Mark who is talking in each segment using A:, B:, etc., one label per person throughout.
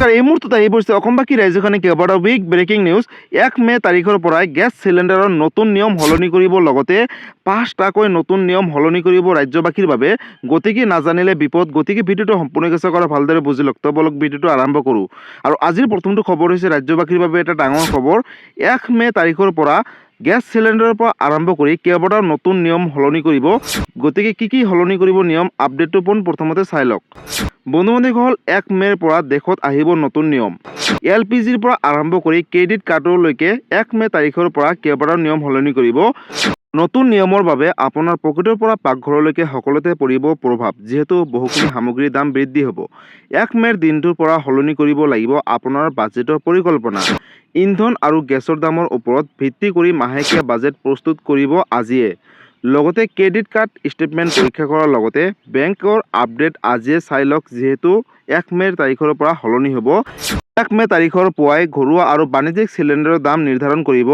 A: নমস্কাৰ, এই মুহূৰ্তত আহি পৰিছে অসমবাসী ৰাইজখনে কেইবাটাও বিগ ব্ৰেকিং নিউজ। 1 মে তাৰিখৰ পৰাই গেছ চিলিণ্ডাৰৰ নতুন নিয়ম সলনি কৰিব, লগতে 5টাকৈ নতুন নিয়ম সলনি কৰিব ৰাজ্যবাসীৰ বাবে। গতিকে নাজানিলে বিপদ। গতিকে ভিডিঅ'টো সম্পূৰ্ণকৈ চাওক আৰু ভালদৰে বুজি লওক। তো বলক ভিডিঅ'টো আৰম্ভ কৰোঁ। আৰু আজিৰ প্ৰথমটো খবৰ হৈছে ৰাজ্যবাসীৰ বাবে এটা ডাঙৰ খবৰ। 1 মে তাৰিখৰ পৰা গেছ চিলিণ্ডাৰৰ পৰা আৰম্ভ কৰি কেইবাটাও নতুন নিয়ম সলনি কৰিব। গতিকে কি সলনি কৰিব নিয়ম, আপডেটটো পোনপ্ৰথমতে চাই লওক। বন্ধু-বান্ধৱীসকল, 1 মে'ৰ পৰা দেশত আহিব নতুন নিয়ম। LPGৰ পৰা আৰম্ভ কৰি ক্ৰেডিট কাৰ্ডলৈকে 1 মে তাৰিখৰ পৰা কেইবাটাও নিয়ম সলনি কৰিব। নতুন নিয়মৰ বাবে আপোনাৰ পকেটৰ পৰা পাকঘৰলৈকে সকলোতে পৰিব প্ৰভাৱ, যিহেতু বহুখিনি সামগ্ৰীৰ দাম বৃদ্ধি হ'ব। 1 মে'ৰ দিনটোৰ পৰা সলনি কৰিব লাগিব আপোনাৰ বাজেটৰ পৰিকল্পনা। ইন্ধন আৰু গেছৰ দামৰ ওপৰত ভিত্তি কৰি মাহেকীয়া বাজেট প্ৰস্তুত কৰিব আজিয়ে। লগতে ক্ৰেডিট কাৰ্ড ষ্টেটমেণ্ট পৰীক্ষা কৰাৰ লগতে বেংকৰ আপডেট আজিয়ে চাই লওক, যিহেতু 1 মে'ৰ তাৰিখৰ পৰা সলনি হ'ব। 1 মে তাৰিখৰ পুৱাই ঘৰুৱা আৰু বাণিজ্যিক চিলিণ্ডাৰৰ দাম নিৰ্ধাৰণ কৰিব।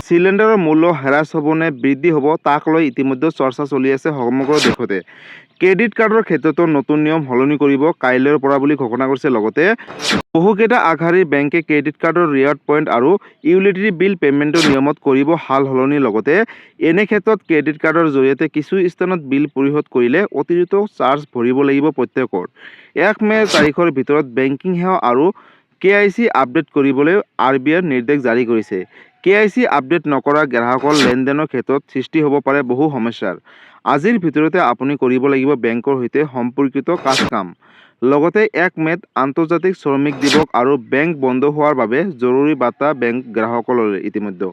A: চিলিণ্ডাৰৰ মূল্য হ্ৰাস হ'ব নে বৃদ্ধি হ'ব, তাক লৈ ইতিমধ্যে চৰ্চা চলি আছে সমগ্ৰ দেশতে। ক্ৰেডিট কাৰ্ডৰ ক্ষেত্ৰতো নতুন নিয়ম সলনি কৰিব কাইলৈৰ পৰা বুলি ঘোষণা কৰিছে। লগতে বহুকেইটা আগশাৰীৰ বেংকে ক্ৰেডিট কাৰ্ডৰ ৰিৱাৰ্ড পইণ্ট আৰু ইউটিলিটি বিল পে'মেণ্টৰ নিয়মত কৰিব সাল সলনি। লগতে এনে ক্ষেত্ৰত ক্ৰেডিট কাৰ্ডৰ জৰিয়তে কিছু স্থানত বিল পৰিশোধ কৰিলে অতিৰিক্ত চাৰ্জ ভৰিব লাগিব প্ৰত্যেকৰ। 1 মে তাৰিখৰ ভিতৰত বেংকিং সেৱা আৰু KYC আপডেট কৰিবলৈ RBIৰ নিৰ্দেশ জাৰি কৰিছে। KYC আপডেট নকৰা গ্ৰাহকৰ লেনদেনৰ ক্ষেত্ৰত সৃষ্টি হ'ব পাৰে বহু সমস্যাৰ। আজিৰ ভিতৰতে আপুনি কৰিব লাগিব বেংকৰ সৈতে সম্পৰ্কিত কাম। লগতে 1 মে'ত আন্তৰ্জাতিক শ্ৰমিক দিৱস আৰু বেংক বন্ধ হোৱাৰ বাবে জৰুৰী বাৰ্তা বেংক গ্ৰাহকলৈ। ইতিমধ্যে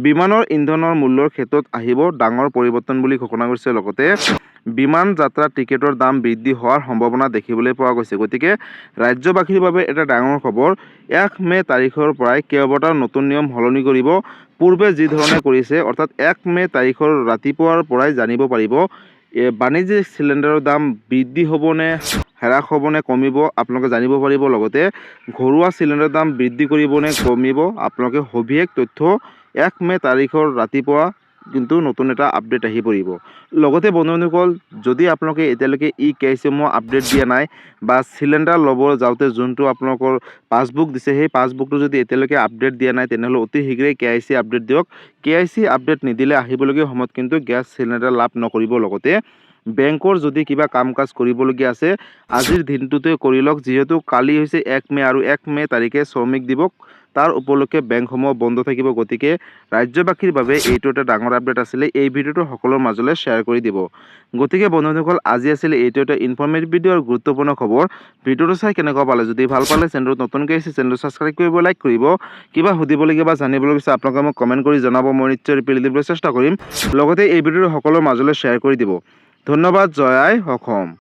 A: বিমানৰ ইন্ধনৰ মূল্যৰ ক্ষেত্ৰত আহিব ডাঙৰ পৰিৱৰ্তন বুলি ঘোষণা কৰিছে। লগতে বিমান যাত্ৰা টিকেটৰ দাম বৃদ্ধি হোৱাৰ সম্ভাৱনা দেখিবলৈ পোৱা গৈছে। গতিকে ৰাজ্যবাসীৰ বাবে এটা ডাঙৰ খবৰ। 1 মে তাৰিখৰ পৰাই কেইবাটাও নতুন নিয়ম সলনি কৰিব। পূৰ্বে যি ধৰণে কৰিছে, অৰ্থাৎ 1 মে তাৰিখৰ ৰাতিপুৱাৰ পৰাই জানিব পাৰিব বাণিজ্যিক চিলিণ্ডাৰৰ দাম বৃদ্ধি হ'ব নে হ্ৰাস হ'ব নে কমিব, আপোনালোকে জানিব পাৰিব। লগতে ঘৰুৱা চিলিণ্ডাৰৰ দাম বৃদ্ধি কৰিব নে কমিব, আপোনালোকে সবিশেষ তথ্য 1 মে তাৰিখৰ ৰাতিপুৱা কিন্তু নতুন এটা আপডেট আহি পৰিব। লগতে বন্ধু-বান্ধৱীসকল, যদি আপোনালোকে এতিয়ালৈকে KYC আপডেট দিয়া নাই বা চিলিণ্ডাৰ ল'ব যাওঁতে যোনটো আপোনালোকৰ পাছবুক দিছে, সেই পাছবুকটো যদি এতিয়ালৈকে আপডেট দিয়া নাই, তেনেহ'লে অতি শীঘ্ৰেই KYC আপডেট দিয়ক। KYC আপডেট নিদিলে আহিবলগীয়া সময়ত কিন্তু গেছ চিলিণ্ডাৰ লাভ নকৰিব। লগতে বেংকৰ যদি কিবা কাম কাজ কৰিবলগীয়া আছে, আজিৰ দিনটোতে কৰি লওক, যিহেতু কালি হৈছে 1 মে আৰু 1 মে তাৰিখে শ্ৰমিক দিৱস। তাৰ উপলক্ষে বেংকসমূহ বন্ধ থাকিব। গতিকে ৰাজ্যবাসীৰ বাবে এইটো এটা ডাঙৰ আপডেট আছিলে। এই ভিডিঅ'টো সকলোৰ মাজলৈ শ্বেয়াৰ কৰি দিব। গতিকে বন্ধুসকল, আজি আছিলে এইটো এটা ইনফৰ্মেটিভ ভিডিঅ' আৰু গুৰুত্বপূৰ্ণ খবৰ। ভিডিঅ'টো চাই কেনেকুৱা পালে, যদি ভাল পালে চেনেলটো নতুনকৈ আহিছে চেনেলটো ছাবস্ক্ৰাইব কৰিব, লাইক কৰিব। কিবা সুধিবলগীয়া বা জানিবলগীয়া আছে আপোনালোকে মোক কমেণ্ট কৰি জনাব, মই নিশ্চয় ৰিপ্লাই দিবলৈ চেষ্টা কৰিম। লগতে এই ভিডিঅ'টো সকলোৰ মাজলৈ শ্বেয়াৰ কৰি দিব। ধন্যবাদ। জয় আই অসম।